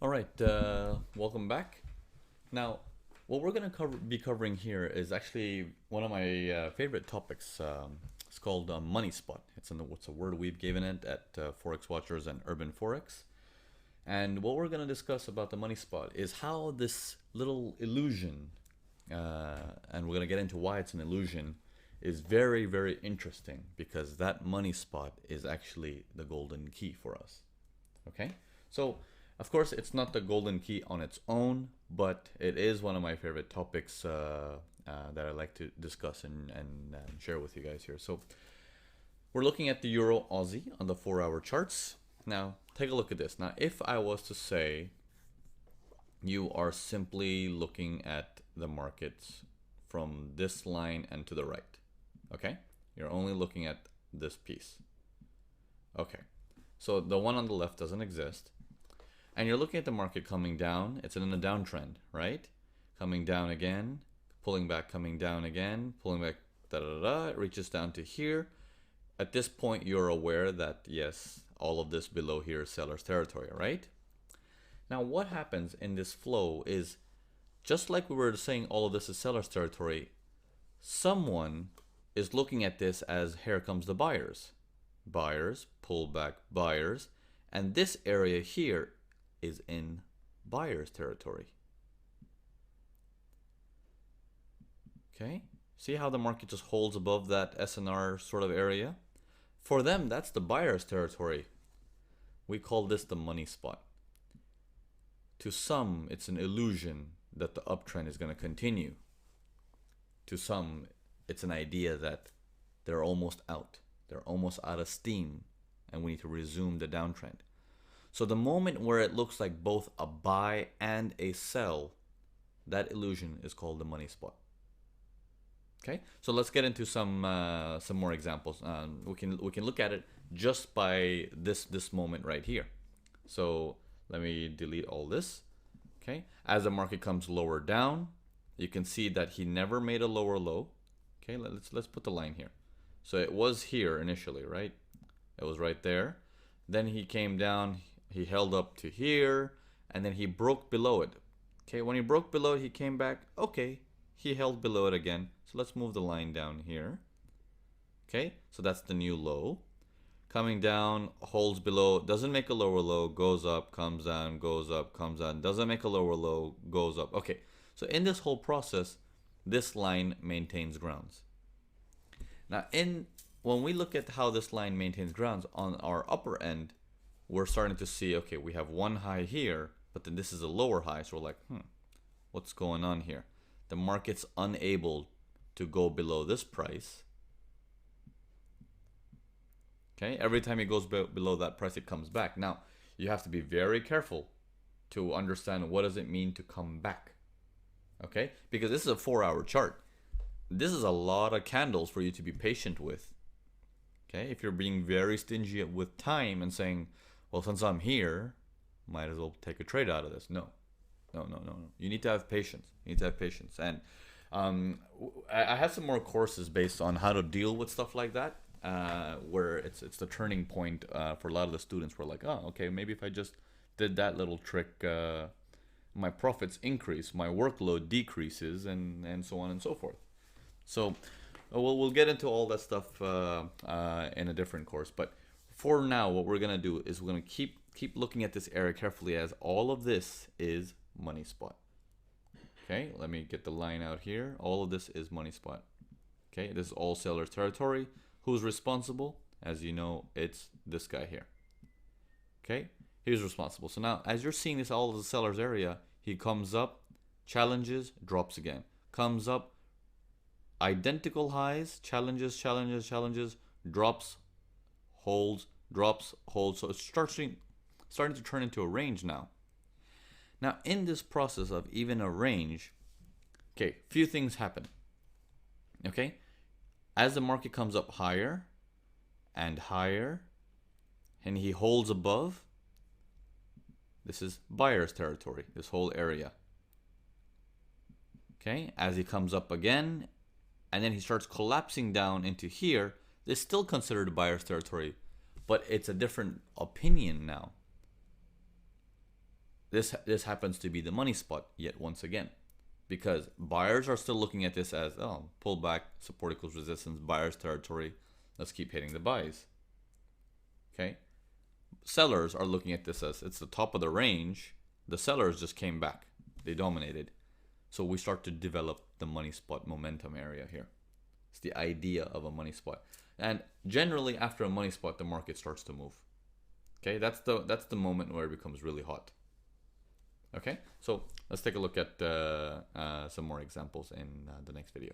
All right, welcome back. Now, what we're going to be covering here is actually one of my favorite topics. It's called money spot. It's a word we've given it at Forex Watchers and Urban Forex. And what we're going to discuss about the money spot is how this little illusion, and we're going to get into why it's an illusion, is very, very interesting because that money spot is actually the golden key for us. Okay, so of course it's not the golden key on its own, but it is one of my favorite topics that I like to discuss and share with you guys here. So we're looking at the Euro Aussie on the 4-hour charts. Now take a look at this. Now if I was to say you are simply looking at the markets from this line and to the right, okay, you're only looking at this piece. Okay, so the one on the left doesn't exist. And you're looking at the market coming down. It's in a downtrend, right? Coming down again, pulling back, coming down again, pulling back, It reaches down to here. At this point, you're aware that, yes, all of this below here is seller's territory, right? Now, what happens in this flow is, just like we were saying all of this is seller's territory, someone is looking at this as here comes the buyers. Buyers, pull back, buyers. And this area here is in buyer's territory. Okay, see how the market just holds above that SNR sort of area? For them, that's the buyer's territory. We call this the money spot. To some, it's an illusion that the uptrend is going to continue. To some, it's an idea that they're almost out. They're almost out of steam and we need to resume the downtrend. So the moment where it looks like both a buy and a sell, that illusion is called the money spot. Okay, so let's get into some more examples. We can look at it just by this moment right here. So let me delete all this. Okay, as the market comes lower down, you can see that he never made a lower low. Okay, let's put the line here. So it was here initially, right? It was right there. Then he came down. He held up to here, and then he broke below it. Okay, when he broke below it, he came back. Okay, he held below it again. So let's move the line down here. Okay, so that's the new low. Coming down, holds below, doesn't make a lower low, goes up, comes down, goes up, comes down, doesn't make a lower low, goes up. Okay, so in this whole process, this line maintains grounds. Now, when we look at how this line maintains grounds on our upper end, we're starting to see, okay, we have one high here, but then this is a lower high. So we're like, what's going on here? The market's unable to go below this price. Okay, every time it goes below that price, it comes back. Now, you have to be very careful to understand what does it mean to come back. Okay, because this is a 4-hour chart. This is a lot of candles for you to be patient with. Okay, if you're being very stingy with time and saying, well, since I'm here, might as well take a trade out of this. No. You need to have patience. And I have some more courses based on how to deal with stuff like that, where it's the turning point for a lot of the students. We're like, oh, okay, maybe if I just did that little trick, my profits increase, my workload decreases, and so on and so forth. So we'll get into all that stuff in a different course. But for now, what we're going to do is we're going to keep looking at this area carefully, as all of this is money spot. Okay, let me get the line out here. All of this is money spot. Okay, this is all seller's territory. Who's responsible? As you know, it's this guy here. Okay, he's responsible. So now, as you're seeing this all of the seller's area, he comes up, challenges, drops again. Comes up, identical highs, challenges, drops, holds, drops, holds. So it's starting to turn into a range now. Now, in this process of even a range, okay, few things happen. Okay, as the market comes up higher and higher, and he holds above, this is buyer's territory, this whole area. Okay, as he comes up again, and then he starts collapsing down into here, this is still considered buyer's territory, but it's a different opinion now. this happens to be the money spot yet once again, because buyers are still looking at this as, oh, pullback, support equals resistance, buyer's territory, let's keep hitting the buys. Okay, sellers are looking at this as it's the top of the range, the sellers just came back, they dominated, so we start to develop the money spot momentum area here. It's the idea of a money spot, and generally after a money spot the market starts to move. Okay, that's the moment where it becomes really hot. Okay, so let's take a look at some more examples in the next video.